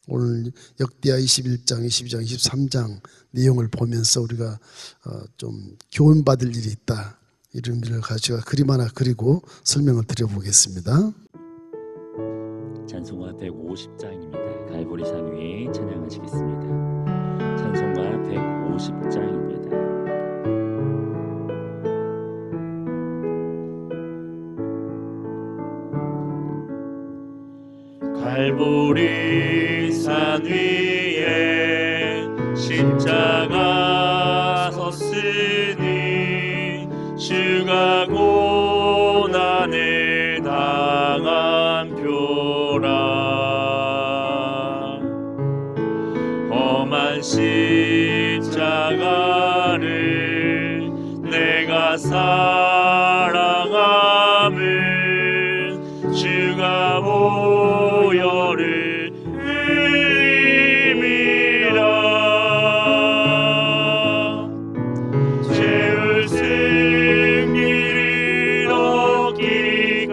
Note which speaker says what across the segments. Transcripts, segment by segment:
Speaker 1: 오늘 역대하 21장, 22장, 23장 내용을 보면서 우리가 좀 교훈받을 일이 있다, 이런 일을 가지고 그림 하나 그리고 설명을 드려보겠습니다.
Speaker 2: 찬송가 150장입니다. 갈보리산 위에 찬양하시겠습니다. 찬송가 150장입니다. 갈보리산 위에 십자가 섰으니 주가 고난을 당한 표라. 험한 십자가를 내가 사랑함은 주가 보혈을 흘림이라. 죄의 승리를 얻기까지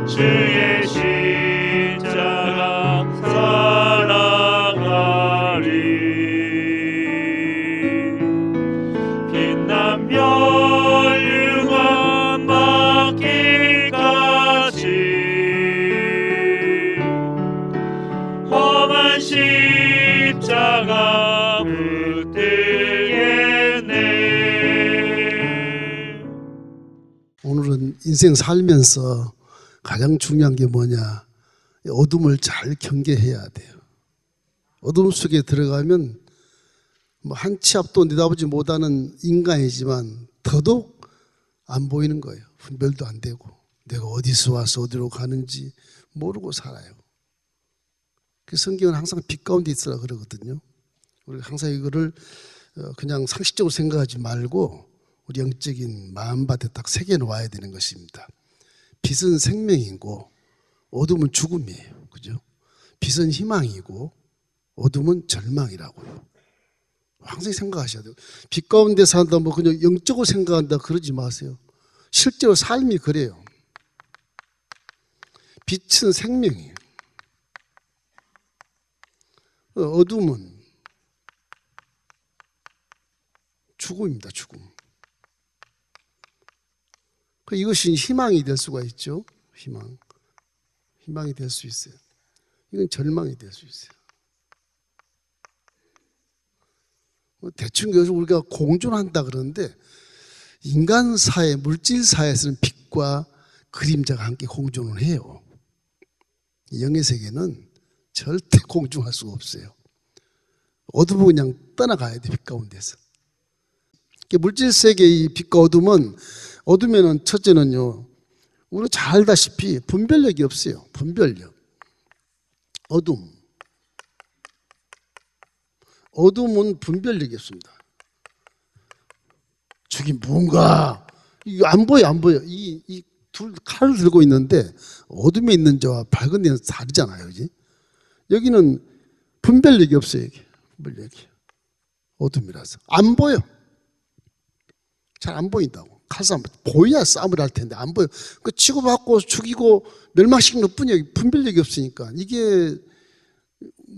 Speaker 2: 주의 십자가 사랑하리. 빛나며 율관 받기까지 험한 십자가 붙들겠네.
Speaker 1: 오늘은 인생 살면서 가장 중요한 게 뭐냐? 어둠을 잘 경계해야 돼요. 어둠 속에 들어가면 한 치 앞도 내다보지 못하는 인간이지만 더더욱 안 보이는 거예요. 분별도 안 되고 내가 어디서 와서 어디로 가는지 모르고 살아요. 그 성경은 항상 빛 가운데 있으라 그러거든요. 우리가 항상 이거를 그냥 상식적으로 생각하지 말고 우리 영적인 마음밭에 딱 새겨 놓아야 되는 것입니다. 빛은 생명이고 어둠은 죽음이에요. 그죠? 빛은 희망이고 어둠은 절망이라고요. 항상 생각하셔야 돼요. 빛 가운데 산다, 뭐 그냥 영적으로 생각한다, 그러지 마세요. 실제로 삶이 그래요. 빛은 생명이에요. 어둠은 죽음입니다. 죽음. 이것이 희망이 될 수가 있죠. 희망이 될 수 있어요. 이건 절망이 될 수 있어요. 대충 요즘 우리가 공존한다 그러는데 인간 사회, 물질 사회에서는 빛과 그림자가 함께 공존을 해요. 영의 세계는 절대 공존할 수가 없어요. 어둠은 그냥 떠나가야 돼, 빛 가운데서. 물질 세계의 빛과 어둠은, 어둠에는 첫째는요, 우리가 잘 알다시피 분별력이 없어요. 분별력. 어둠은 분별력이 없습니다. 저기 뭔가 이거 안 보여. 이 둘 칼을 들고 있는데 어둠에 있는 자와 밝은 데는 다르잖아요, 그지? 여기는 분별력이 없어요. 여기 분별력이 어둠이라서 안 보여. 잘 안 보인다고. 칼싸움 보여야 싸움을 할 텐데 안 보여. 그 치고받고 죽이고 멸망시키는 것뿐이에요. 분별력이 없으니까 이게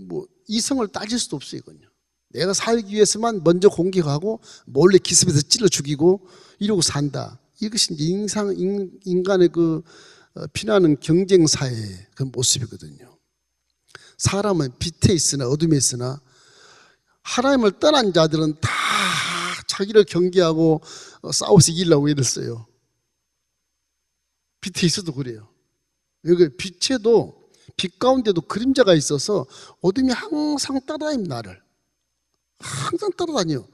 Speaker 1: 뭐 이성을 따질 수도 없어요. 이건요. 내가 살기 위해서만 먼저 공격하고 몰래 기습해서 찔러 죽이고 이러고 산다. 이것이 인간의 그 피나는 경쟁 사회의 그 모습이거든요. 사람은 빛에 있으나 어둠에 있으나 하나님을 떠난 자들은 다 자기를 경계하고 싸워서 이기려고 애를 써요. 빛에 있어도 그래요. 여기 빛에도, 빛 가운데도 그림자가 있어서 어둠이 항상 따라다닙니다. 나를 항상 따라다녀요.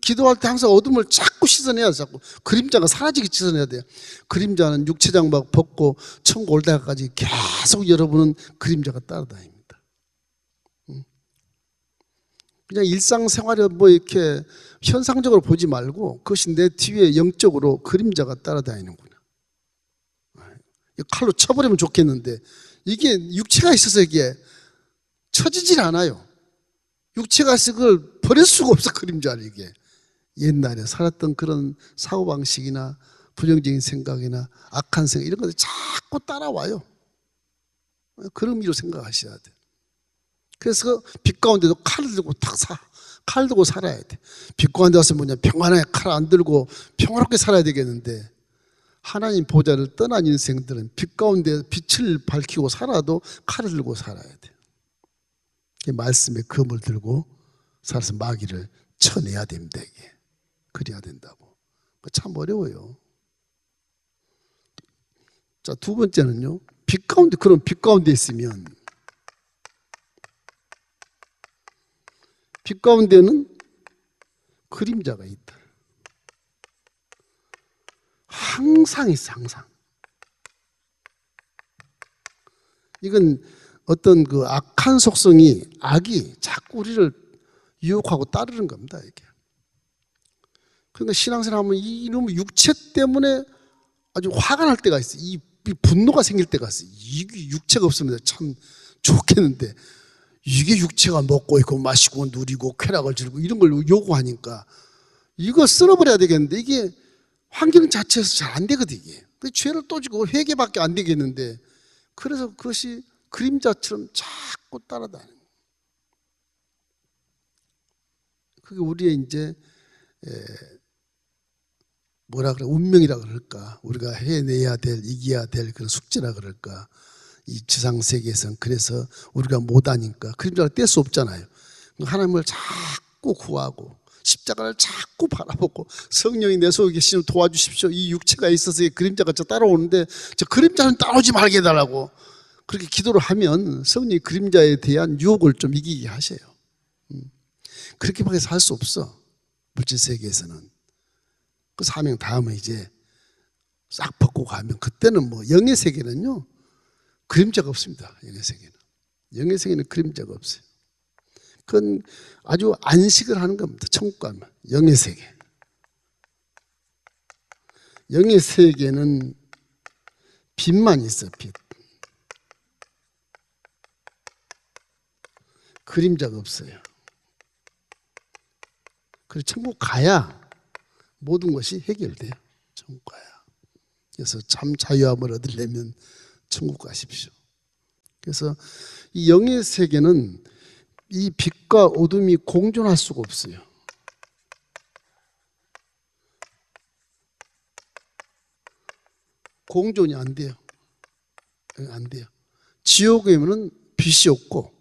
Speaker 1: 기도할 때 항상 어둠을 자꾸 씻어내야 돼. 자꾸 그림자가 사라지게 씻어내야 돼요. 그림자는 육체장막 벗고 천국 올 때까지 계속 여러분은 그림자가 따라다닙니다. 그냥 일상생활에 뭐 이렇게 현상적으로 보지 말고 그것이 내 뒤에 영적으로 그림자가 따라다니는구나. 칼로 쳐버리면 좋겠는데 이게 육체가 있어서 이게 쳐지질 않아요. 육체가 있어 그걸 버릴 수가 없어. 그림자를. 이게 옛날에 살았던 그런 사고방식이나 부정적인 생각이나 악한 생각 이런 것들이 자꾸 따라와요. 그런 의미로 생각하셔야 돼요. 그래서 빛 가운데도 칼을 들고 칼 들고 살아야 돼. 빛 가운데 와서 뭐냐, 평안하게 칼 안 들고 평화롭게 살아야 되겠는데, 하나님 보좌를 떠난 인생들은 빛 가운데 빛을 밝히고 살아도 칼을 들고 살아야 돼. 말씀의 검을 들고 살아서 마귀를 쳐내야 됩니다. 이게 그래야 된다고. 참 어려워요. 자, 두 번째는요, 빛 가운데, 그럼 빛 가운데 있으면, 빛 가운데는 그림자가 있다. 항상 있어, 항상. 이건 어떤 그 악한 속성이, 악이 자꾸 우리를 유혹하고 따르는 겁니다, 이게. 그러니까 신앙생활 하면 이놈의 육체 때문에 아주 화가 날 때가 있어요. 이 분노가 생길 때가 있어요. 이게 육체가 없으면 참 좋겠는데, 이게 육체가 먹고 있고 마시고 누리고 쾌락을 즐기고 이런 걸 요구하니까 이거 쓸어버려야 되겠는데, 이게 환경 자체에서 잘 안 되거든, 이게. 그 죄를 또 지고 회개밖에 안 되겠는데, 그래서 그것이 그림자처럼 자꾸 따라다니는 거예요. 그게 우리의 이제 뭐라 그래, 운명이라 그럴까, 우리가 해내야 될, 이겨야 될 그런 숙제라 그럴까. 이 지상세계에서는 그래서 우리가 못하니까 그림자를 뗄 수 없잖아요. 하나님을 자꾸 구하고 십자가를 자꾸 바라보고, 성령이 내 속에 계시면 도와주십시오. 이 육체가 있어서 이 그림자가 저 따라오는데 저 그림자는 따라오지 말게 해달라고 그렇게 기도를 하면 성령이 그림자에 대한 유혹을 좀 이기게 하셔요. 그렇게밖에 살 수 없어, 물질세계에서는. 그 사명 다음에 이제 싹 벗고 가면, 그때는 뭐 영의 세계는요 그림자가 없습니다. 영의 세계는 그림자가 없어요. 그건 아주 안식을 하는 겁니다. 천국 가면 영의 세계. 영의 세계는 빛만 있어, 빛. 그림자가 없어요. 그래서 천국 가야 모든 것이 해결돼요. 천국 가야. 그래서 참 자유함을 얻으려면 천국 가십시오. 그래서 이 영의 세계는 이 빛과 어둠이 공존할 수가 없어요. 공존이 안 돼요. 안 돼요. 지옥에는 빛이 없고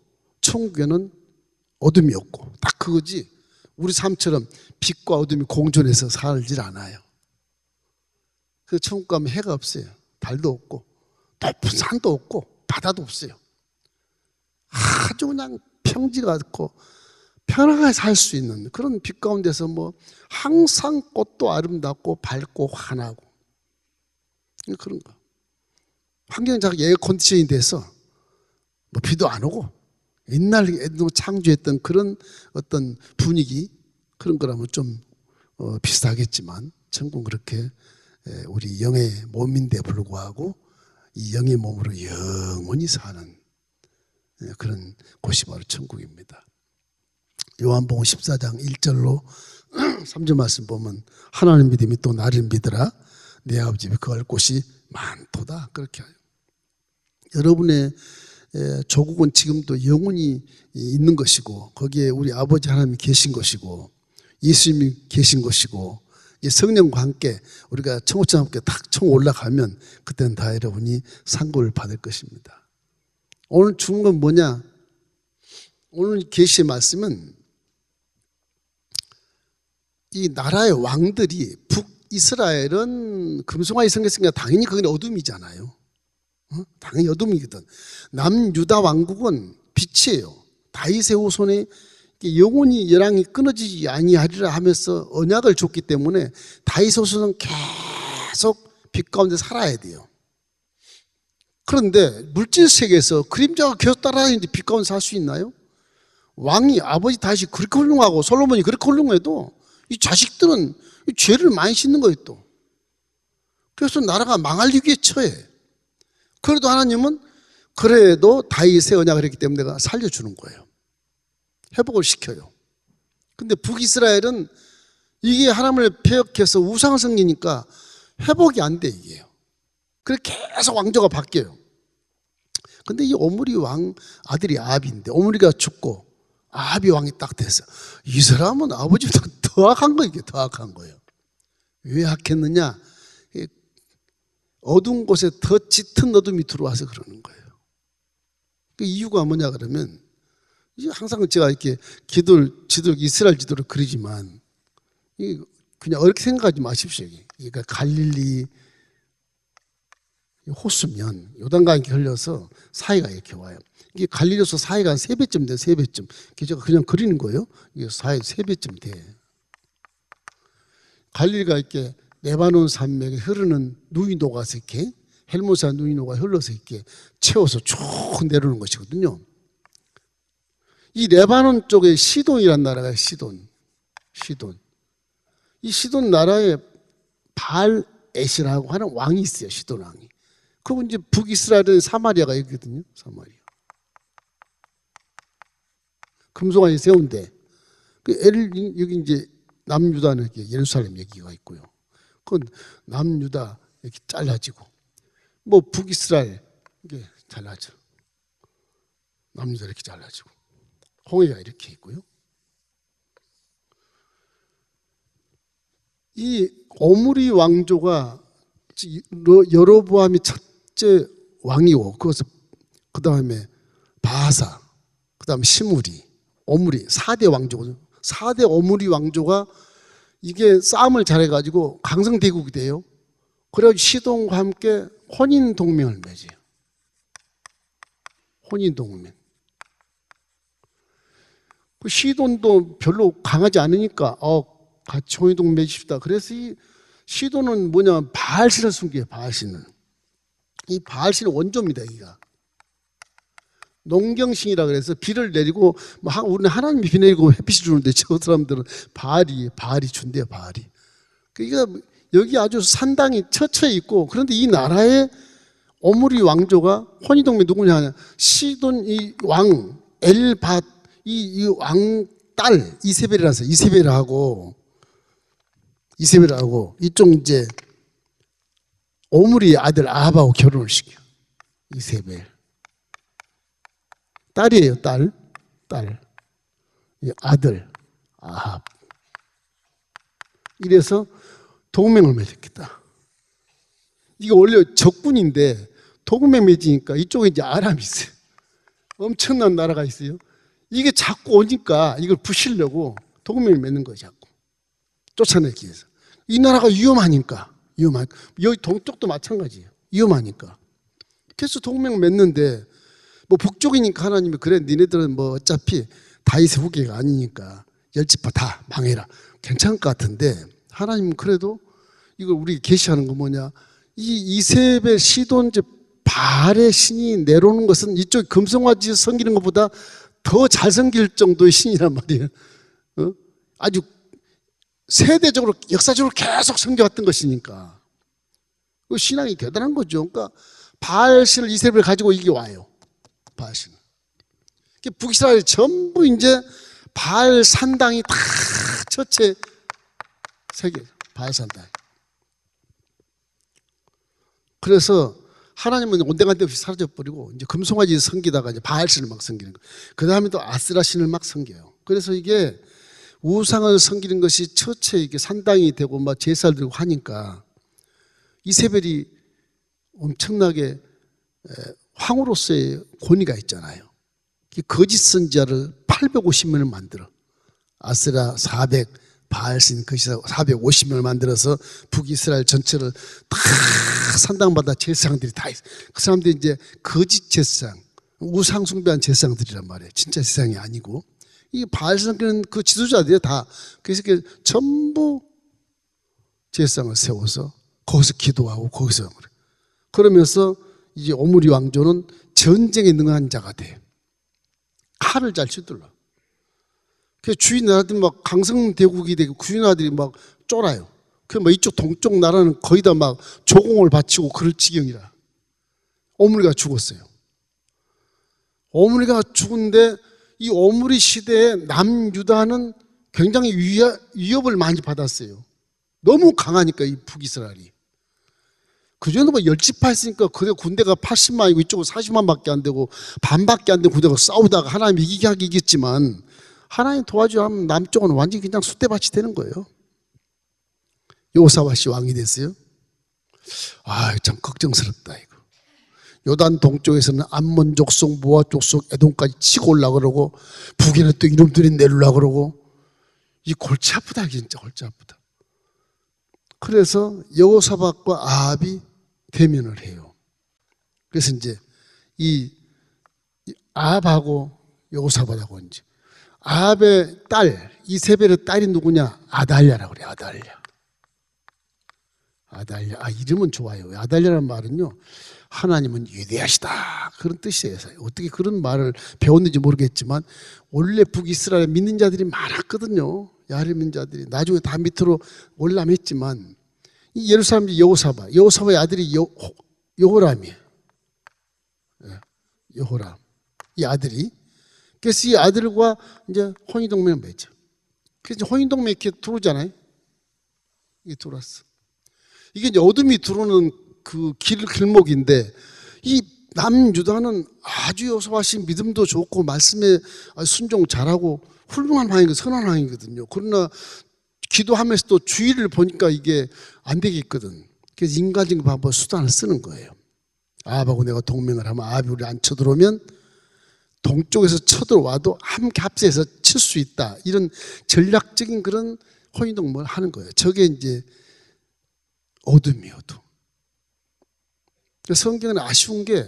Speaker 1: 천국에는 어둠이 없고, 딱 그거지. 우리 삶처럼 빛과 어둠이 공존해서 살질 않아요. 그 천국 가면 해가 없어요. 달도 없고 높은 산도 없고 바다도 없어요. 아주 그냥 평지가 있고 편하게 살 수 있는 그런 빛 가운데서 뭐 항상 꽃도 아름답고 밝고 환하고 그런 거. 환경이 잘 에어컨디션이 돼서 뭐 비도 안 오고 옛날 창조했던 그런 어떤 분위기, 그런 거라면 좀 비슷하겠지만, 천국은 그렇게 우리 영의 몸인데 불구하고 이 영의 몸으로 영원히 사는 그런 곳이 바로 천국입니다. 요한복음 14장 1절로 3절 말씀 보면, 하나님 믿음이 또 나를 믿으라, 내 아버지 집에 거할 곳이 많도다, 그렇게 하요. 여러분의 조국은 지금도 영원히 있는 것이고, 거기에 우리 아버지 하나님이 계신 것이고, 예수님이 계신 것이고, 성령과 함께 우리가 청호처럼 함께 탁 청 올라가면 그때는 다 여러분이 상급을 받을 것입니다. 오늘 주는 건 뭐냐? 오늘 계시의 말씀은 이 나라의 왕들이, 북이스라엘은 금송아지 성겼으니까 당연히 거기는 어둠이잖아요. 당연히 어둠이거든. 남유다 왕국은 빛이에요. 다윗의 후손에 영원히 열왕이 끊어지지 아니하리라 하면서 언약을 줬기 때문에 다윗의 후손은 계속 빛 가운데 살아야 돼요. 그런데 물질 세계에서 그림자가 계속 따라다니는데 빛 가운데 살 수 있나요? 왕이, 아버지 다윗이 그렇게 훌륭하고 솔로몬이 그렇게 훌륭해도 이 자식들은 죄를 많이 짓는 거예요 또. 그래서 나라가 망할 위기에 처해. 그래도 하나님은 그래도 다윗의 언약을 했기 때문에 내가 살려주는 거예요. 회복을 시켜요. 근데 북이스라엘은 이게 하나님을 폐역해서 우상을 섬기니까 회복이 안 돼, 이게요. 그래 계속 왕조가 바뀌어요. 근데 이 오므리 왕 아들이 아합인데 오므리가 죽고 아합이 왕이 딱 됐어. 이 사람은 아버지보다 더 악한 거, 이게 더 악한 거예요. 왜 악했느냐? 어두운 곳에 더 짙은 어둠이 들어와서 그러는 거예요. 그 이유가 뭐냐 그러면, 항상 제가 이렇게 이스라엘 지도를 그리지만 그냥 어렵게 생각하지 마십시오. 그러니까 갈릴리 호수면 요단강에 흘려서 사이가 이렇게 와요. 이게 갈릴리에서 사이가 한 3배쯤 돼요. 3배쯤. 제가 그냥 그리는 거예요. 이게 사이 3배쯤 돼. 갈릴리가 이렇게 레바논 산맥에 흐르는 누이 녹아서 이렇게 헬모사 누이 녹아 흘러서 이렇게 채워서 쭉 내려오는 것이거든요. 이 레바논 쪽에 시돈이라는 나라가 시돈. 이 시돈 나라에 발에시라고 하는 왕이 있어요. 시돈 왕이. 그분 이제 북이스라엘은 사마리아가 있거든요. 사마리아. 금송아지 세운데 여기 이제 남유다는 예루살렘 얘기가 있고요. 그건 남유다 이렇게 잘라지고, 뭐 북이스라엘 이게 잘라져. 남유다 이렇게 잘라지고, 홍해가 이렇게 있고요. 이 오므리 왕조가 여로보암이 첫째 왕이고, 그 다음에 바하사, 그 다음에 시므리, 오므리 4대 왕조거든요. 4대 오므리 왕조가 이게 싸움을 잘해가지고 강성대국이 돼요. 그래가지고 시돈과 함께 혼인동맹을 맺어요. 혼인동맹. 그 시돈도 별로 강하지 않으니까 같이 혼인동맹 맺읍시다. 그래서 이 시돈은 뭐냐면 바알신을 숨겨요. 바알신을. 이 바알신은 원조입니다. 여기가 농경신이라 그래서 비를 내리고, 우리는 하나님이 비 내리고 햇빛이 주는데 저 사람들은 바알이 준대요. 바알이. 그러니까 여기 아주 산당이 처처에 있고, 그런데 이 나라의 오므리 왕조가 혼인동맹 누구냐? 시돈 이 왕 엘밧 이 왕 딸 이세벨이라서 이세벨하고 이쪽 이제 오므리 아들 아합하고 결혼을 시켜. 이세벨 딸이에요. 딸 이 아들 아합. 이래서 동맹을 맺었겠다. 이게 원래 적군인데 동맹 맺으니까 이쪽에 이제 아람이 있어요. 엄청난 나라가 있어요. 이게 자꾸 오니까 이걸 부시려고 동맹을 맺는 거예요. 자꾸 쫓아내기 위해서. 이 나라가 위험하니까. 여기 동쪽도 마찬가지예요. 위험하니까. 그래서 동맹을 맺는데, 뭐 북쪽이니까 하나님이 그래, 니네들은 뭐 어차피 다윗의 후계가 아니니까 10지파 다 망해라, 괜찮을 것 같은데, 하나님은 그래도 이걸 우리 계시하는 거 뭐냐, 이 이세벨 시돈 바알의 신이 내려오는 것은 이쪽 금송아지 섬기는 것보다 더 잘 섬길 정도의 신이란 말이에요. 아주 세대적으로 역사적으로 계속 섬겨왔던 것이니까 그 신앙이 대단한 거죠. 그러니까 바알 신을 이세벨 가지고 이게 와요. 바알 신. 북이스라엘 전부 이제 바알 산당이 다 처체 세계 바알 산당. 그래서 하나님은 온데간데 없이 사라져버리고 이제 금송아지 섬기다가 이제 바알 신을 막 섬기는 거예요. 그 다음에 또 아스라 신을 막 섬겨요. 그래서 이게 우상을 섬기는 것이 처체 이게 산당이 되고 막 제사를 드리고 하니까 이세벨이 엄청나게 황후로서의 권위가 있잖아요. 거짓 선지자를 850명을 만들어. 아스라 400, 바알신 거짓 450명을 만들어서 북이스라엘 전체를 다 산당마다 제사장들이 다 있어. 그 사람들이 이제 거짓 제사장, 우상 숭배한 제사장들이란 말이에요. 진짜 제사장이 아니고. 이 바알신은 그 지도자들이 다. 그래서 전부 제사장을 세워서 거기서 기도하고 거기서 그래. 그러면서 이제 오므리 왕조는 전쟁에 능한 자가 돼. 칼을 잘 휘둘러. 그 주인 나라들이 막 강성대국이 되고 주인 나라들이 막 쫄아요. 그 뭐 이쪽 동쪽 나라는 거의 다 막 조공을 바치고 그럴 지경이라. 오므리가 죽었어요. 오므리가 죽은데 이 오므리 시대에 남유다는 굉장히 위협을 많이 받았어요. 너무 강하니까 이 북이스라엘이. 그전에 뭐 열지파 했으니까 그래 군대가 80만이고 이쪽은 40만밖에 안 되고 반밖에 안 되는 군대가 싸우다가 하나님 이기게 하기 이겼지만 하나님 도와줘 하면 남쪽은 완전히 그냥 숫대밭이 되는 거예요. 여호사밧이 왕이 됐어요. 참 걱정스럽다 이거. 요단 동쪽에서는 암몬 족속, 모압 족속, 에돔까지 치고 올라고 그러고 북에는 또 이놈들이 내려오려고 그러고 이 골치 아프다 진짜 골치 아프다. 그래서 여호사밧과 아합이 대면을 해요. 그래서 이제 이 아합하고 여호사밧하고 이제 아합의 딸 이세벨의 딸이 누구냐? 아달랴라고 그래요. 아달랴. 이름은 좋아요. 아달랴라는 말은요, 하나님은 위대하시다 그런 뜻이에요. 어떻게 그런 말을 배웠는지 모르겠지만 원래 북이스라엘 믿는 자들이 많았거든요. 야레 믿는 자들이 나중에 다 밑으로 올라했지만 이 예루살렘 여호사밧의 아들이 여호람이에요. 여호람 이 아들이. 그래서 이 아들과 이제 혼인동맹을 맺죠. 그래서 혼인동맹 이렇게 들어오잖아요. 이게 들어왔어. 이게 이제 어둠이 들어오는 그 길목인데 이 남유다는 아주 여호사밧이 믿음도 좋고 말씀에 순종 잘하고 훌륭한 왕이고 선한 왕이거든요. 그러나 기도하면서도 주의를 보니까 이게 안 되겠거든. 그래서 인간적인 방법 수단을 쓰는 거예요. 아합하고 내가 동맹을 하면 아합이 우리 안 쳐들어오면 동쪽에서 쳐들어와도 함께 합세해서 칠 수 있다. 이런 전략적인 그런 혼인동맹을 하는 거예요. 저게 이제 어둠이에요, 어둠. 성경은 아쉬운 게,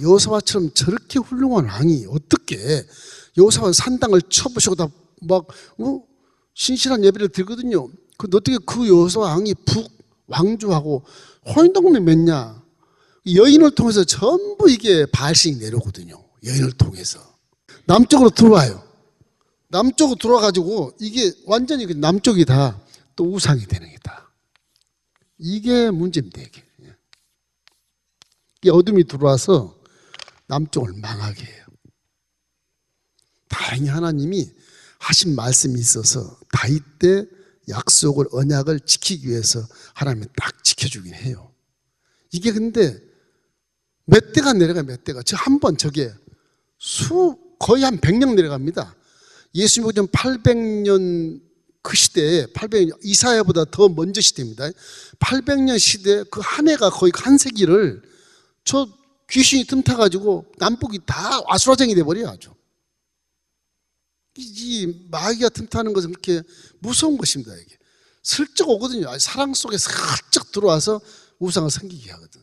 Speaker 1: 여호사밧처럼 저렇게 훌륭한 왕이 어떻게 여호사밧 산당을 쳐부시고 다 막, 신실한 예배를 드리거든요. 어떻게 그 여호사밧 왕이 북 왕주하고 혼인동맹 맺냐? 여인을 통해서 전부 이게 바알신이 내려오거든요. 여인을 통해서. 남쪽으로 들어와요. 남쪽으로 들어와가지고 이게 완전히 남쪽이 다 또 우상이 되는 게다. 이게 문제입니다, 이게. 이 어둠이 들어와서 남쪽을 망하게 해요. 다행히 하나님이 하신 말씀이 있어서 다윗 때 약속을 언약을 지키기 위해서 하나님이 딱 지켜주긴 해요. 이게 근데 몇 대가 내려가요, 몇 대가. 한 번 저게 거의 한 100년 내려갑니다. 예수님 오전 800년 그 시대에 800년 이사야보다 더 먼저 시대입니다. 800년 시대 그 한 해가 거의 한 세기를 저 귀신이 틈타가지고 남북이 다 아수라장이 돼버려요, 아주. 이 마귀가 틈타는 것은 그렇게 무서운 것입니다, 이게. 슬쩍 오거든요. 사랑 속에 슬쩍 들어와서 우상을 섬기게 하거든.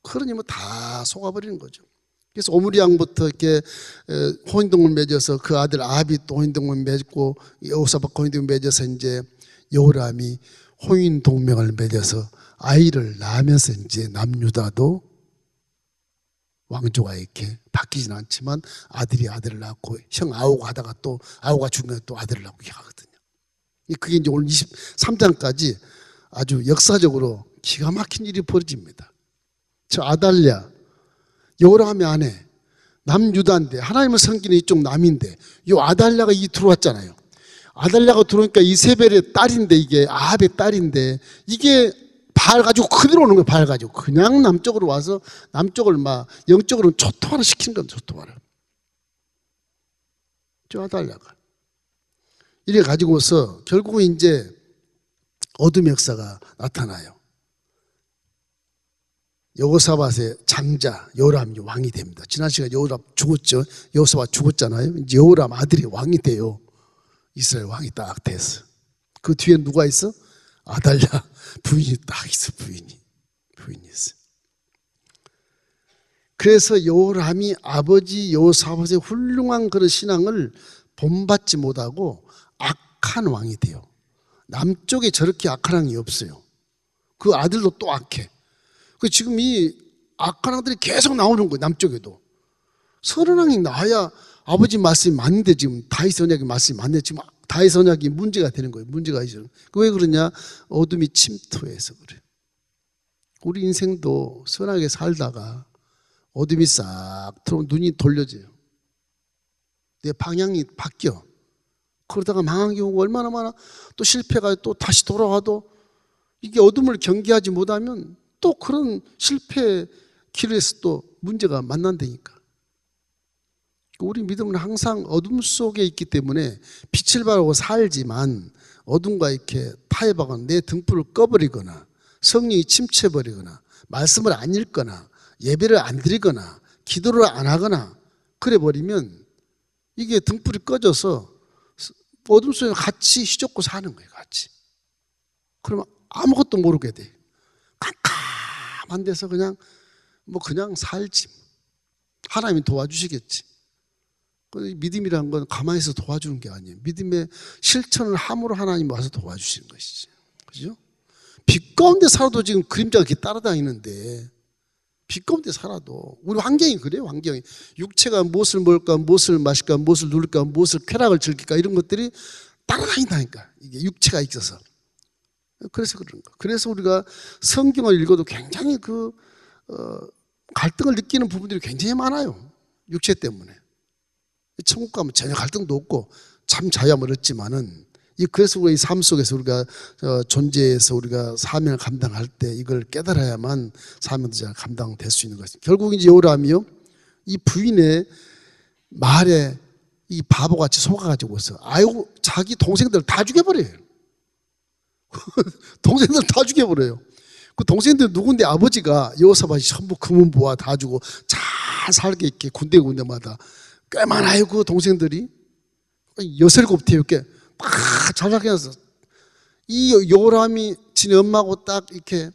Speaker 1: 그러니 뭐 다 속아버리는 거죠. 그래서 오므리 왕부터 이렇게 혼인동맹을 맺어서 그 아들 아합이 또 혼인동맹을 맺고 여호사밧 혼인동맹을 맺어서 이제 여호람이 혼인동맹을 맺어서 아이를 낳으면서 이제 남유다도 왕조가 이렇게 바뀌진 않지만 아들이 아들을 낳고 형 아우가 하다가 또 아우가 죽으면 또 아들을 낳고 이렇게 하거든요. 그게 이제 오늘 23장까지 아주 역사적으로 기가 막힌 일이 벌어집니다. 저 아달랴 여호람의 아내 남유다인데 하나님을 섬기는 이쪽 남인데 이 아달랴가 들어왔잖아요. 아달랴가 들어오니까 이세벨의 딸인데 이게 아합의 딸인데 이게 바알 가지고 그대로 오는 거예요. 바알 가지고 그냥 남쪽으로 와서 남쪽을 막 영적으로 초토화를 시키는 건 초토화를. 저 아달랴가 이래 가지고서 결국은 이제 어둠의 역사가 나타나요. 여호사밧의 장자 여호람이 왕이 됩니다. 지난 시간에 여호람 죽었죠. 여호사밧 죽었잖아요. 이제 여호람 아들이 왕이 돼요. 이스라엘 왕이 딱 됐어. 그 뒤에 누가 있어? 아달랴 부인이 딱 있어. 부인이 있어. 그래서 여호람이 아버지 여호사밧의 훌륭한 그런 신앙을 본받지 못하고 악한 왕이 돼요. 남쪽에 저렇게 악한 왕이 없어요. 그 아들도 또 악해. 지금 이 악한 왕들이 계속 나오는 거예요. 남쪽에도. 선한 왕이 나와야 아버지 말씀이 맞는데 지금 다윗 언약의 말씀이 맞는데 지금 다윗 언약이 문제가 되는 거예요. 문제가 있어요. 왜 그러냐? 어둠이 침투해서 그래요. 우리 인생도 선하게 살다가 어둠이 싹 들어오면 눈이 돌려져요. 내 방향이 바뀌어. 그러다가 망한 경우가 얼마나 많아. 또 실패가 또 다시 돌아와도 이게 어둠을 경계하지 못하면 또 그런 실패의 길에서 또 문제가 만난다니까. 우리 믿음은 항상 어둠 속에 있기 때문에 빛을 바라고 살지만 어둠과 이렇게 타협하거나 내 등불을 꺼버리거나 성령이 침체해버리거나 말씀을 안 읽거나 예배를 안 드리거나 기도를 안 하거나 그래 버리면 이게 등불이 꺼져서 어둠 속에 같이 휘젓고 사는 거예요. 같이. 그러면 아무것도 모르게 돼. 깜깜한 데서 그냥 살지. 하나님이 도와주시겠지. 믿음이란 건 가만히 있어 도와주는 게 아니에요. 믿음의 실천을 함으로 하나님 와서 도와주시는 것이지. 그죠? 빛 가운데 살아도 지금 그림자가 이렇게 따라다니는데, 빛 가운데 살아도 우리 환경이 그래요. 환경이 육체가 무엇을 먹을까, 무엇을 마실까, 무엇을 누릴까, 무엇을 쾌락을 즐길까, 이런 것들이 따라다닌다니까. 이게 육체가 있어서. 그래서 그런 거. 그래서 우리가 성경을 읽어도 굉장히 갈등을 느끼는 부분들이 굉장히 많아요. 육체 때문에. 천국 가면 전혀 갈등도 없고 참 자유함을 얻지만은, 그래서 우리 삶 속에서 우리가 존재해서 우리가 사명을 감당할 때 이걸 깨달아야만 사명도 잘 감당될 수 있는 것입니다. 결국 이제 요람이요, 이 부인의 말에 이 바보같이 속아가지고서 아이고 자기 동생들 다 죽여버려요. 동생들 다 죽여버려요. 그 동생들 누군데 아버지가 여호사밧이 전부 금은보화 다 주고 잘 살게 이렇게 군데마다 꽤 많아요. 그 동생들이 6-7 이렇게 다 잘 살게 해서 이 요람이 지네 엄마하고 딱 이렇게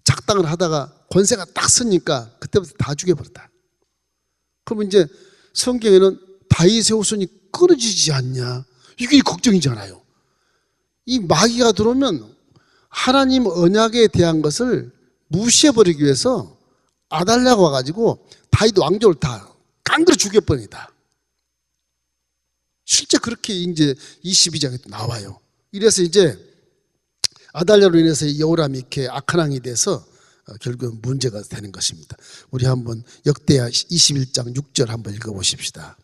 Speaker 1: 작당을 하다가 권세가 딱 서니까 그때부터 다 죽여버렸다. 그러면 이제 성경에는 다윗의 후손이 끊어지지 않냐, 이게 걱정이잖아요. 이 마귀가 들어오면 하나님 언약에 대한 것을 무시해버리기 위해서 아달랴가 와가지고 다윗 왕족을 다 깡그려 죽여버리다. 실제 그렇게 이제 22장에 나와요. 이래서 이제 아달랴로 인해서 여호람이 이렇게 악한 왕이 돼서 결국은 문제가 되는 것입니다. 우리 한번 역대하 21장 6절 한번 읽어보십시다.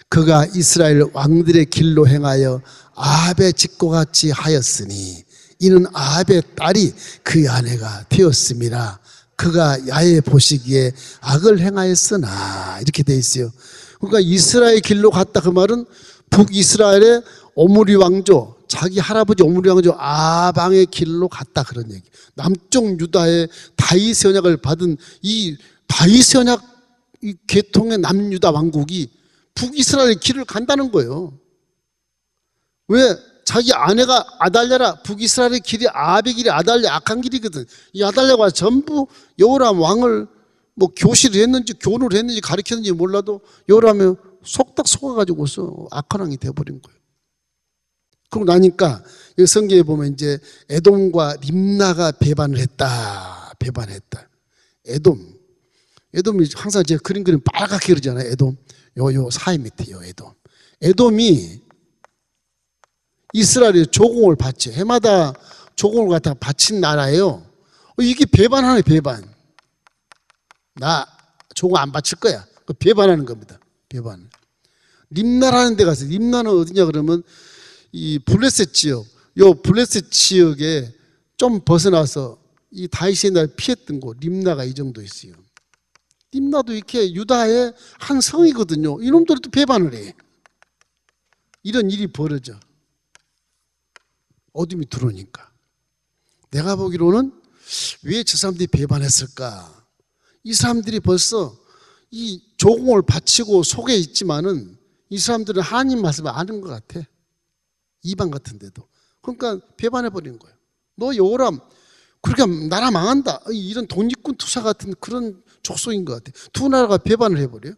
Speaker 1: 그가 이스라엘 왕들의 길로 행하여 아합의 직과 같이 하였으니 이는 아합의 딸이 그의 아내가 되었음이라. 그가 야훼 보시기에 악을 행하였으나, 이렇게 돼 있어요. 그러니까 이스라엘 길로 갔다, 그 말은 북이스라엘의 오므리 왕조, 자기 할아버지 오므리 왕조 아방의 길로 갔다, 그런 얘기. 남쪽 유다의 다윗의 언약을 받은 이 다윗의 언약 이 계통의 남유다 왕국이 북이스라엘의 길을 간다는 거예요. 왜? 자기 아내가 아달랴라, 북이스라엘의 길이 아합의 길이 아달랴 악한 길이거든. 이 아달랴가 전부 여호람 왕을 뭐 교실을 했는지 교훈을 했는지 가르쳤는지 몰라도 여호람이 속닥 속아가지고서 악한 왕이 돼버린 거예요. 그러고 나니까 여기 성경에 보면 이제 에돔과 림나가 배반을 했다. 배반했다. 에돔이 항상 제가 그림 빨갛게 그러잖아요. 에돔. 요 사이 밑에요. 에돔이 이스라엘의 조공을 바쳐. 해마다 조공을 갖다가 바친 나라예요. 이게 배반하네, 배반. 나 조공 안 바칠 거야. 배반하는 겁니다. 배반. 림나라는 데 가서, 림나는 어디냐 그러면 이 블레셋 지역, 요 블레셋 지역에 좀 벗어나서 이 다윗의 날 피했던 곳, 림나가 이 정도 있어요. 림나도 이렇게 유다의 한 성이거든요. 이놈들이 또 배반을 해. 이런 일이 벌어져. 어둠이 들어오니까. 내가 보기로는 왜 저 사람들이 배반했을까? 이 사람들이 벌써 이 조공을 바치고 속에 있지만은 이 사람들은 하나님 말씀을 아는 것 같아. 이방 같은데도. 그러니까 배반해버리는 거예요. 너 여호람, 그러니까 나라 망한다. 이런 독립군 투사 같은 그런 족속인 것 같아. 두 나라가 배반을 해버려요.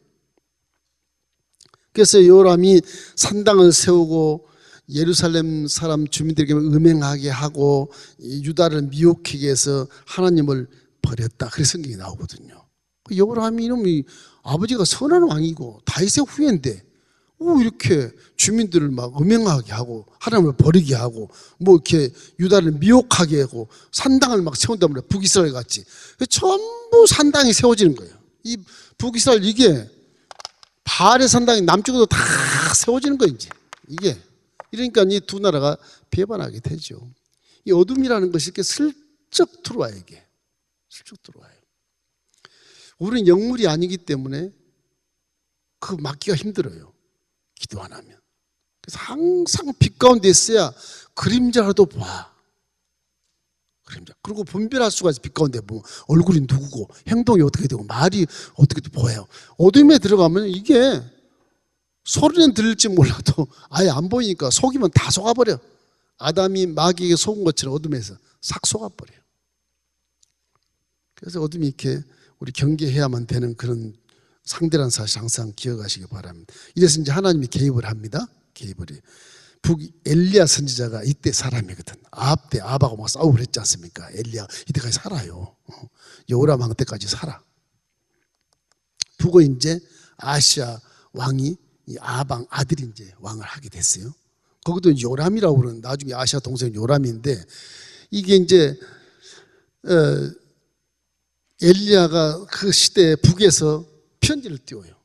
Speaker 1: 그래서 여호람이 산당을 세우고 예루살렘 사람 주민들에게 음행하게 하고 유다를 미혹하게 해서 하나님을 버렸다. 그래서 성경이 나오거든요. 여호람이 이놈이 아버지가 선한 왕이고 다윗의 후예인데 이렇게 주민들을 막 음행하게 하고 하나님을 버리게 하고 뭐 이렇게 유다를 미혹하게 하고 산당을 막 세운단 말이야. 북이스라엘 같이. 전부 산당이 세워지는 거예요. 이 북이스라엘 이게 바알의 산당이 남쪽에도 다 세워지는 거예요. 이게. 이러니까 이 두 나라가 배반하게 되죠. 이 어둠이라는 것이 이렇게 슬쩍 들어와요, 이게. 슬쩍 들어와요. 우리는 영물이 아니기 때문에 그 막기가 힘들어요. 기도 안 하면. 그래서 항상 빛 가운데 있어야 그림자라도 봐. 그림자. 그리고 분별할 수가 있어요. 빛 가운데 보면 얼굴이 누구고 행동이 어떻게 되고 말이 어떻게 보여요. 어둠에 들어가면 이게 소리는 들릴지 몰라도 아예 안 보이니까 속이면 다 속아버려. 아담이 마귀에게 속은 것처럼 어둠에서 싹 속아버려요. 그래서 어둠이 이렇게 우리 경계해야만 되는 그런 상대라는 사실 항상 기억하시기 바랍니다. 이래서 이제 하나님이 개입을 합니다. 개입을 해요. 엘리야 선지자가 이때 사람이거든. 아합 때 아합하고 막 싸우고 그랬지 않습니까? 엘리야 이때까지 살아요. 여호람 왕 때까지 살아. 두고 이제 아시아 왕이 이 아합 왕 아들이 이제 왕을 하게 됐어요. 거기도 요람이라고 그러는 나중에 아시아 동생 요람인데 이게 이제 엘리야가 그 시대에 북에서 편지를 띄워요.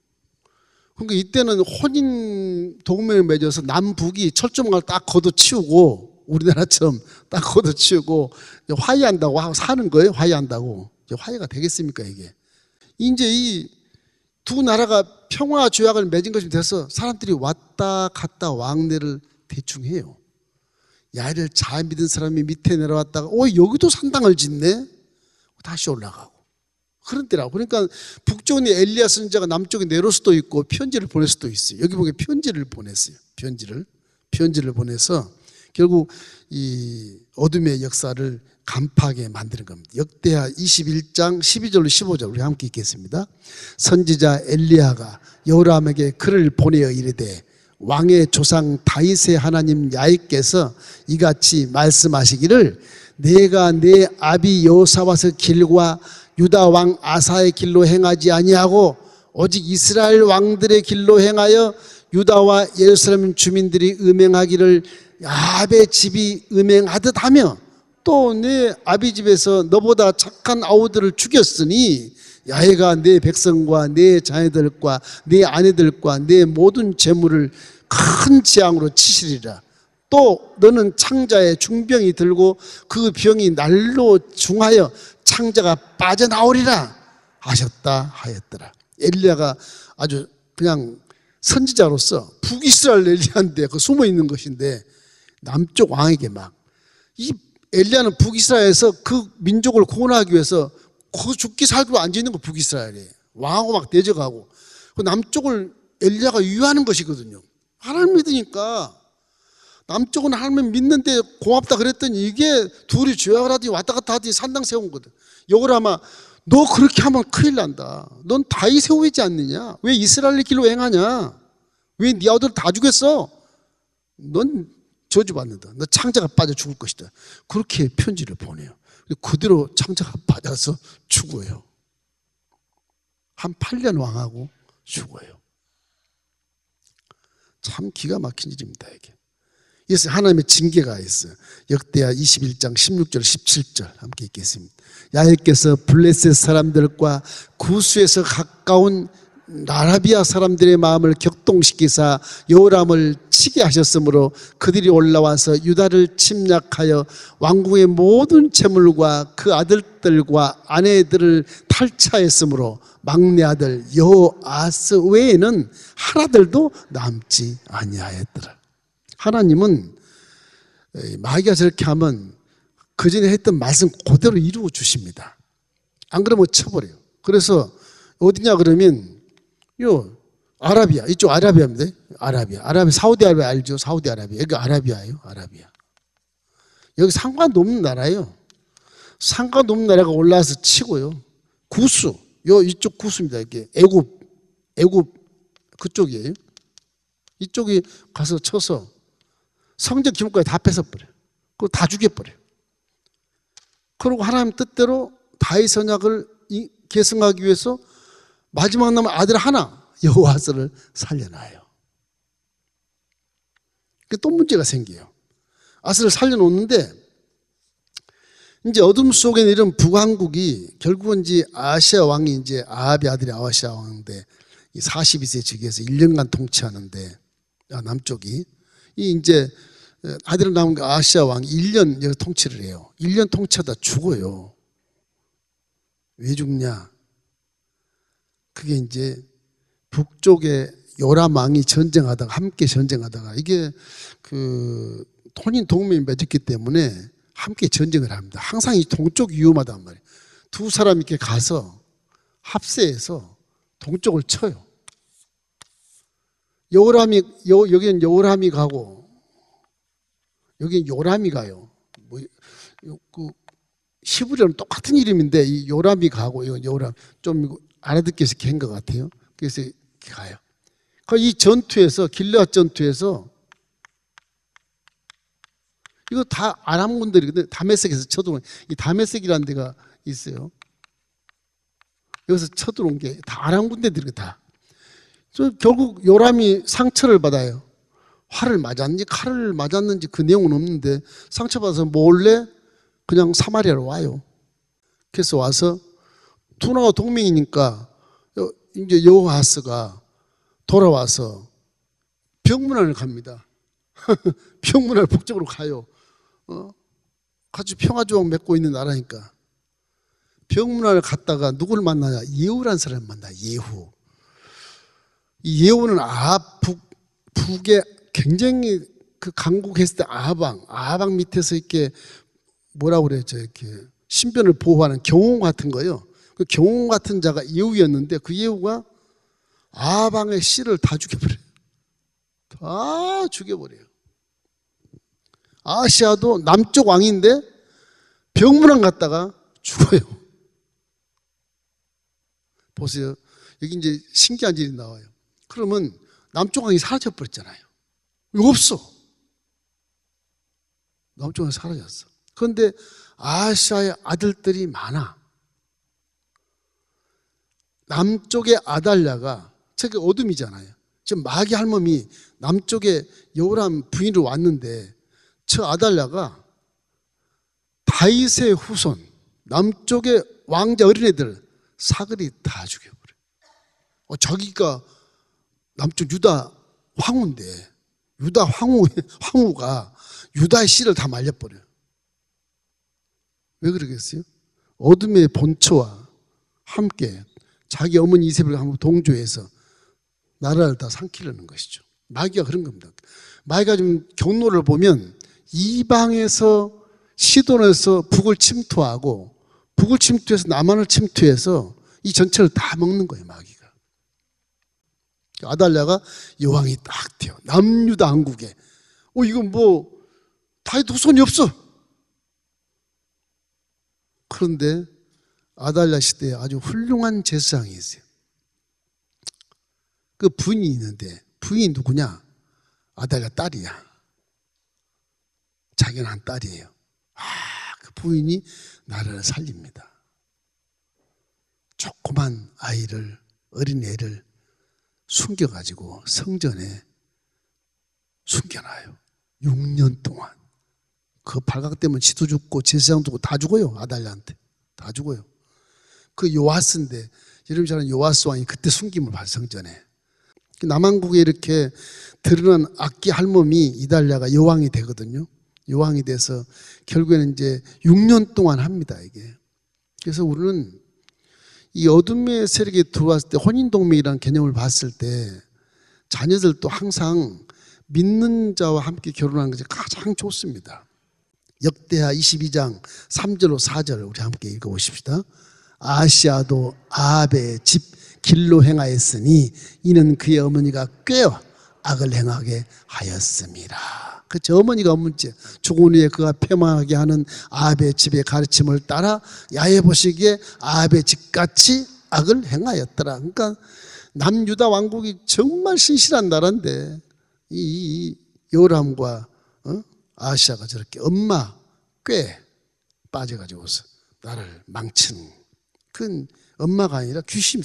Speaker 1: 그러니까 이때는 혼인 동맹을 맺어서 남북이 철조망을 딱 걷어치우고 우리나라처럼 딱 걷어치우고 화해한다고 사는 거예요. 화해한다고. 화해가 되겠습니까 이게. 이제 이 두 나라가 평화 조약을 맺은 것이 돼서 사람들이 왔다 갔다 왕래를 대충 해요. 야를 잘 믿은 사람이 밑에 내려왔다가 여기도 산당을 짓네. 다시 올라가고. 그런 때라고. 그러니까 북쪽에 엘리야 선지자가 남쪽에 내려올 수도 있고 편지를 보낼 수도 있어요. 여기 보면 편지를 보냈어요. 편지를 보내서 결국 이 어둠의 역사를 간파하게 만드는 겁니다. 역대하 21장 12절로 15절 우리 함께 읽겠습니다. 선지자 엘리야가 여호람에게 글을 보내어 이르되 왕의 조상 다윗의 하나님 야훼께서 이같이 말씀하시기를 내가 내 아비 여호사밧의 길과 유다 왕 아사의 길로 행하지 아니하고 오직 이스라엘 왕들의 길로 행하여 유다와 예루살렘 주민들이 음행하기를 아합의 집이 음행하듯 하며 또 내 아비 집에서 너보다 착한 아우들을 죽였으니 야훼가 내 백성과 내 자녀들과 내 아내들과 내 모든 재물을 큰 재앙으로 치시리라. 또 너는 창자에 중병이 들고 그 병이 날로 중하여 창자가 빠져나오리라 하셨다 하였더라. 엘리야가 아주 그냥 선지자로서 북이스라엘 엘리야인데 그 숨어 있는 것인데 남쪽 왕에게 막 이 엘리야는 북이스라엘에서 그 민족을 구원하기 위해서 그 죽기 살기로 앉아 있는 거 북이스라엘에 왕하고 막 대적하고 그 남쪽을 엘리야가 유효하는 것이거든요. 하나님 믿으니까 남쪽은 하나님 믿는데 고맙다 그랬더니 이게 둘이 조약을 하더니 왔다 갔다 하더니 산당 세운 거든. 여호람아 너 그렇게 하면 큰일 난다. 넌 다윗 세우지 않느냐? 왜 이스라엘 길로 행하냐? 왜 네 아들 다 죽였어? 넌 저주받는다. 너 창자가 빠져 죽을 것이다. 그렇게 편지를 보내요. 그대로 창자가 빠져서 죽어요. 한 8년 왕하고 죽어요. 참 기가 막힌 일입니다 이게. 그래서 하나님의 징계가 있어요. 역대하 21장 16절 17절 함께 읽겠습니다. 야훼께서 블레셋 사람들과 구스에서 가까운 아라비아 사람들의 마음을 격동시키사 여호람을 치게 하셨으므로 그들이 올라와서 유다를 침략하여 왕궁의 모든 재물과 그 아들들과 아내들을 탈취하였으므로 막내 아들 여호아스 외에는 하나들도 남지 아니하였더라. 하나님은 마귀가 저렇게 하면 그전에 했던 말씀 그대로 이루어 주십니다. 안 그러면 쳐버려요. 그래서 어디냐 그러면 아라비아, 이쪽 아라비아입니다. 아라비아 사우디아라비아 알죠? 사우디아라비아. 여기 아라비아예요. 아라비아. 여기 상관도 없는 나라예요. 상관도 없는 나라가 올라와서 치고요. 구스, 이쪽 구스입니다. 이게 애굽 그쪽이에요. 이쪽이 가서 쳐서 성전 기물까지 다 뺏어버려요. 그리고 다 죽여버려요. 그리고 하나님 뜻대로 다윗 선약을 계승하기 위해서 마지막 남은 아들 하나 여호아스를 살려놔요. 또 문제가 생겨요. 아스를 살려놓는데 이제 어둠 속에 내린 북왕국이 결국은 이제 아시아 왕이 이제 아합의 아들이 아시아 왕인데 42세 즉위해서 1년간 통치하는데 남쪽이 이 이제 아들을 낳은 아시아 왕이 1년 통치를 해요. 1년 통치하다 죽어요. 왜 죽냐? 그게 이제 북쪽에 요람 왕이 전쟁하다가 함께 전쟁하다가 이게 그 혼인 동맹이 맺었기 때문에 함께 전쟁을 합니다. 항상 이 동쪽이 위험하단 말이에요. 두 사람이 이렇게 가서 합세해서 동쪽을 쳐요. 여기는 요람이 가고 여기는 요람이 가요. 뭐 그 히브리어는 똑같은 이름인데 이 요람이 가고 이건 요람 좀 알아듣기 위해서 갠 것 같아요. 그래서 이렇게 가요. 이 전투에서 길르앗 전투에서 이거 다 아람 군대이거든요. 다메섹에서 쳐들어온 이 다메섹이라는 데가 있어요. 여기서 쳐들어온 게 다 아람 군대들이 다. 결국 요람이 상처를 받아요. 활을 맞았는지 칼을 맞았는지 그 내용은 없는데 상처받아서 몰래 그냥 사마리아로 와요. 그래서 와서 두 나라 동맹이니까 이제 여호아스가 돌아와서 병문안을 갑니다. 병문안을 북쪽으로 가요. 같이 평화조약 맺고 있는 나라니까. 병문안을 갔다가 누구를 만나냐? 예후라는 사람을 만나. 예후. 이 예후는 북에 굉장히 그 강국했을 때 아합왕 밑에서 이렇게 뭐라고 그랬죠? 이렇게 신변을 보호하는 경호원 같은 거예요. 그 경호원 같은 자가 예후였는데 그 예후가 아합왕의 씨를 다 죽여버려요. 다 죽여버려요. 아시아도 남쪽 왕인데 병문안 갔다가 죽어요. 보세요. 여기 이제 신기한 일이 나와요. 그러면 남쪽 왕이 사라져버렸잖아요. 이거 없어. 남쪽 왕이 사라졌어. 그런데 아시아의 아들들이 많아. 남쪽의 아달랴가 저게 어둠이잖아요. 지금 마귀 할멈이 남쪽에 여호람 부인으로 왔는데 저 아달랴가 다윗의 후손 남쪽의 왕자 어린애들 사글이 다 죽여버려요. 자기가 남쪽 유다 황후인데 유다 황후가 유다의 씨를 다 말려버려요. 왜 그러겠어요? 어둠의 본처와 함께 자기 어머니 이세벨과 한번 동조해서 나라를 다 삼키려는 것이죠. 마귀가 그런 겁니다. 마귀가 좀 경로를 보면 이방에서 시돈에서 북을 침투하고 북을 침투해서 남한을 침투해서 이 전체를 다 먹는 거예요. 마귀가. 아달랴가 여왕이 딱 돼요. 남유다 왕국에. 이건 뭐 다윗 후손이 없어. 그런데 아달랴 시대에 아주 훌륭한 제사장이 있어요. 그 부인이 있는데 부인이 누구냐? 아달랴 딸이야. 자기는 한 딸이에요. 그 부인이 나라를 살립니다. 조그만 아이를 어린애를 숨겨가지고 성전에 숨겨놔요. 6년 동안. 그 발각 때문에 지도 죽고 제사장도 죽고 다 죽어요. 아달랴한테 다 죽어요. 그 요아스인데 여러분 잘 아는 요아스 왕이 그때 숨김을 받아 성전에. 남한국에 이렇게 드러난 악기 할멈이 이달랴가 여왕이 되거든요. 여왕이 돼서 결국에는 이제 6년 동안 합니다. 이게. 그래서 우리는 이 어둠의 세력이 들어왔을 때 혼인동맹이라는 개념을 봤을 때 자녀들도 항상 믿는 자와 함께 결혼하는 것이 가장 좋습니다. 역대하 22장 3절로 4절 우리 함께 읽어보십시다. 아시아도 아합의 집 길로 행하였으니 이는 그의 어머니가 꾀어 악을 행하게 하였습니다. 저 어머니가 문제 죽은 후에 그가 패망하게 하는 아합의 집의 가르침을 따라 야해 보시기에 아합의 집같이 악을 행하였더라. 그러니까 남유다 왕국이 정말 신실한 나라인데 이 요람과 아시아가 저렇게 엄마 꾀 빠져가지고서 나를 망치는 그건 엄마가 아니라 귀신.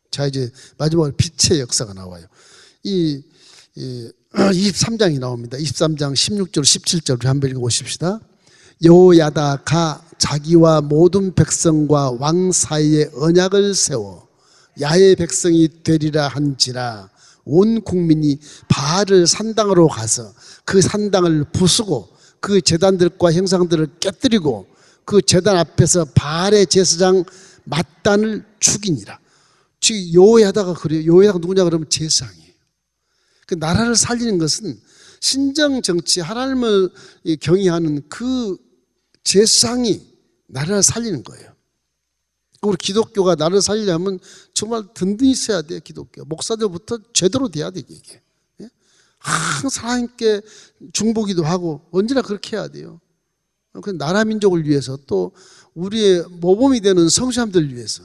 Speaker 1: 자 이제 마지막으로 빛의 역사가 나와요. 이 23장이 나옵니다. 23장 16절 17절 우리 한번 읽어보십시다. 여호야다가 자기와 모든 백성과 왕 사이에 언약을 세워 야의 백성이 되리라 한지라 온 국민이 바알을 산당으로 가서 그 산당을 부수고 그 제단들과 형상들을 깨뜨리고 그 제단 앞에서 바알의 제사장 mat단을 죽이니라. 즉 여호야다가 그래요. 여호야다가 누구냐 그러면 제사장이에요. 그 나라를 살리는 것은 신정 정치, 하나님을 경외하는 그 제사장이 나라를 살리는 거예요. 우리 기독교가 나라를 살리려면 정말 든든히 있어야 돼요. 기독교 목사들부터 제대로 돼야 돼요. 이게 항상 하나님께 중보기도 하고 언제나 그렇게 해야 돼요. 그 나라 민족을 위해서 또 우리의 모범이 되는 성도님들을 위해서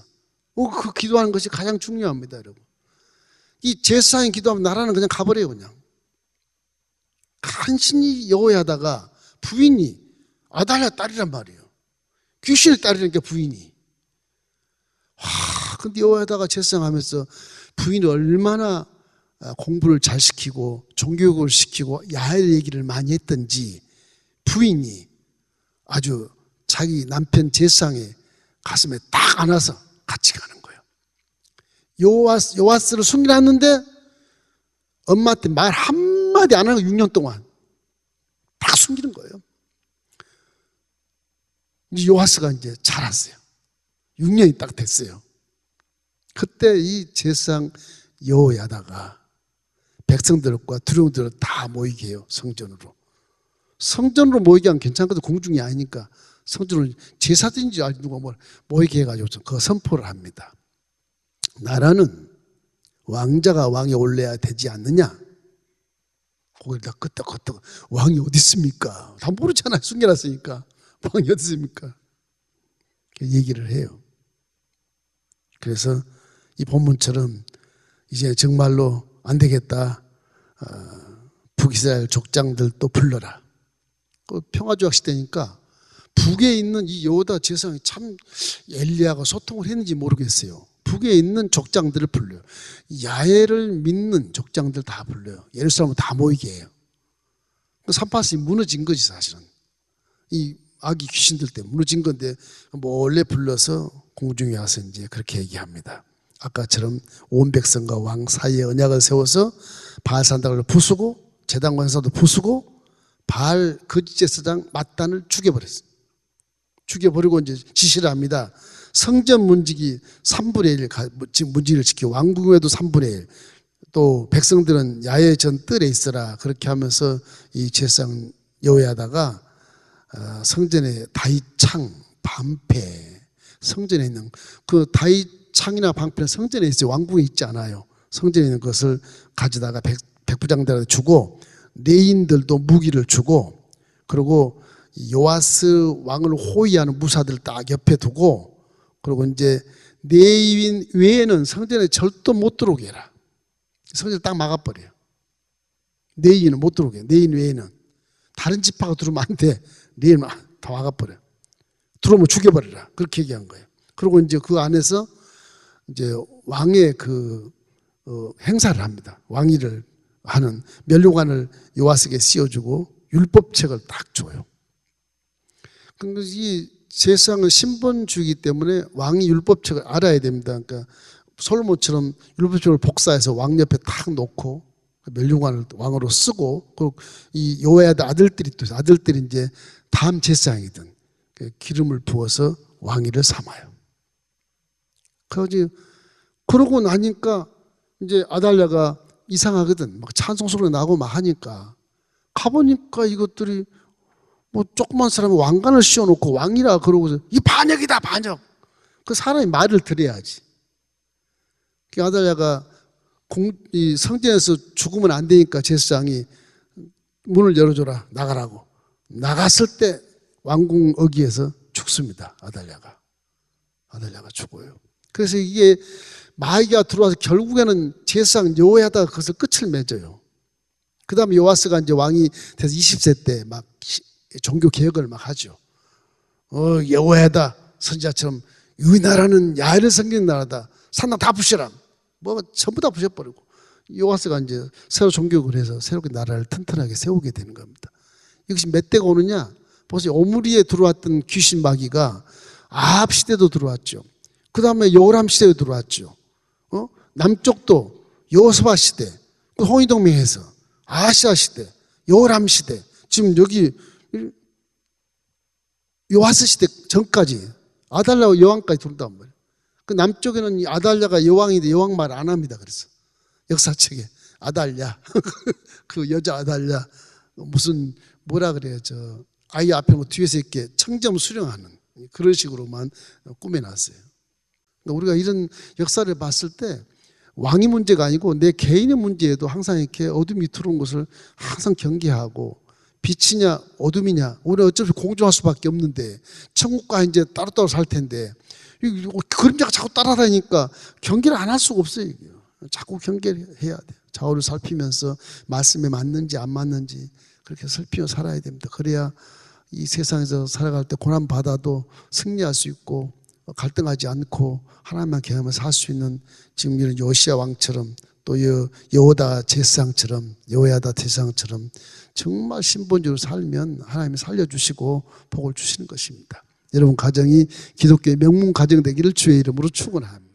Speaker 1: 그 기도하는 것이 가장 중요합니다, 여러분. 이 제사장이 기도하면 나라는 그냥 가버려요. 그냥 간신히 여호야다가 부인이 아달랴 딸이란 말이에요. 귀신의 딸이라니까 부인이. 근데 여호야다가 제사장하면서 부인을 얼마나 공부를 잘 시키고 종교육을 시키고 야훼 얘기를 많이 했던지 부인이 아주 자기 남편 제사장의 가슴에 딱 안아서 같이 가는 거예요. 요아스를 숨겨놨는데 엄마한테 말 한마디 안 하고 6년 동안 다 숨기는 거예요. 이제 요아스가 이제 자랐어요. 6년이 딱 됐어요. 그때 이 제사장 여호야다가 백성들과 두령들을 다 모이게 해요. 성전으로. 성전으로 모이게 하면 괜찮거든. 공중이 아니니까 성전을 제사든지 누가 뭘 모이게 해가지고 그 선포를 합니다. 나라는 왕자가 왕에 올라야 되지 않느냐? 거기를 다 끄떡끄떡 왕이 어디 있습니까? 다 모르잖아요. 숨겨놨으니까. 왕이 어디 있습니까? 얘기를 해요. 그래서 이 본문처럼 이제 정말로 안 되겠다. 북이스라엘 족장들 또 불러라. 그 평화조약 시대니까 북에 있는 이 여호다 제사장이 참 엘리야가 소통을 했는지 모르겠어요. 북에 있는 족장들을 불러요. 야훼를 믿는 족장들 다 불러요. 예루살렘을 다 모이게 해요. 산파선이 무너진 거지 사실은. 이 아기 귀신들 때문에 무너진 건데 몰래 불러서 공중에 와서 이제 그렇게 얘기합니다. 아까처럼 온 백성과 왕 사이에 언약을 세워서 바알 산당을 부수고 제단 관사도 부수고 바알 거짓 제사장 mat단을 죽여버렸어요. 죽여버리고 이제 지시를 합니다. 성전 문지기 3분의 1 문지기를 지키고 왕궁에도 3분의 1 또 백성들은 야훼 전 뜰에 있어라. 그렇게 하면서 이 제사장 여호야다가 성전의 다윗창 반패 성전에 있는 그 다윗창이나 방패는 성전에 있어요. 왕궁에 있지 않아요. 성전에 있는 것을 가져다가 백부장들한테 주고 레인들도 무기를 주고 그리고 요아스 왕을 호위하는 무사들 딱 옆에 두고 그리고 이제 레인 외에는 성전에 절도 못 들어오게 해라. 성전을 딱 막아버려요. 레인은 못 들어오게. 레인 외에는 다른 지파가 들어오면 안 돼. 레인은 다 막아버려요. 들어오면 죽여버리라. 그렇게 얘기한 거예요. 그리고 이제 그 안에서 이제 왕의 그 행사를 합니다. 왕위를 하는 면류관을 요아스에게 씌워주고 율법책을 딱 줘요. 그러니까 이 제사장은 신본주의이기 때문에 왕이 율법책을 알아야 됩니다. 그러니까 솔로몬처럼 율법책을 복사해서 왕 옆에 딱 놓고 면류관을 왕으로 쓰고 그리고 이 여호야다 아들들이 또 아들들이 이제 다음 제사장이든 기름을 부어서 왕위를 삼아요. 그러고 나니까 이제 아달랴가 이상하거든. 막 찬송 소리 나고 막 하니까 가보니까 이것들이 뭐 조그만 사람이 왕관을 씌워놓고 왕이라 그러고서 이 반역이다 반역. 그 사람이 말을 들어야지. 그 아달랴가 이 성전에서 죽으면 안 되니까 제사장이 문을 열어줘라 나가라고. 나갔을 때 왕궁 어귀에서 죽습니다. 아달랴가 죽어요. 그래서 이게 마귀가 들어와서 결국에는 제사장 여호야다가 그것을 끝을 맺어요. 그 다음에 요아스가 이제 왕이 돼서 20세 때 막 종교 개혁을 막 하죠. 여호야다 선지자처럼 이 나라는 야훼를 섬기는 나라다. 산당 다 부셔라. 뭐 전부 다 부셔버리고 요아스가 이제 새로 종교를 해서 새롭게 나라를 튼튼하게 세우게 되는 겁니다. 이것이 몇 대가 오느냐? 보세요. 오므리에 들어왔던 귀신 마귀가 아합 시대도 들어왔죠. 그 다음에 여호람 시대도 들어왔죠. 남쪽도 여호사밧 시대, 홍해동맹에서 아시아 시대, 여호람 시대, 지금 여기 요아스 시대 전까지 아달랴와 여왕까지 돈단 말이에요. 그 남쪽에는 이 아달랴가 여왕인데 여왕 말 안 합니다. 그래서 역사책에 아달랴 그 여자 아달랴 무슨 뭐라 그래요? 저 아이 앞에 놓고 뒤에서 이렇게 청점 수령하는 그런 식으로만 꾸며놨어요. 그러니까 우리가 이런 역사를 봤을 때 왕이 문제가 아니고 내 개인의 문제에도 항상 이렇게 어둠이 들어온 것을 항상 경계하고 빛이냐 어둠이냐 우리는 어차피 공존할 수밖에 없는데 천국과 이제 따로따로 살 텐데 그림자가 자꾸 따라다니니까 경계를 안 할 수가 없어요. 자꾸 경계를 해야 돼요. 좌우를 살피면서 말씀에 맞는지 안 맞는지 그렇게 살피며 살아야 됩니다. 그래야 이 세상에서 살아갈 때 고난받아도 승리할 수 있고 갈등하지 않고 하나님만 경험하며 살 수 있는 지금 이런 요시야 왕처럼 또 여호야다 제사장처럼 정말 신본적으로 살면 하나님이 살려주시고 복을 주시는 것입니다. 여러분 가정이 기독교의 명문 가정 되기를 주의 이름으로 축원합니다.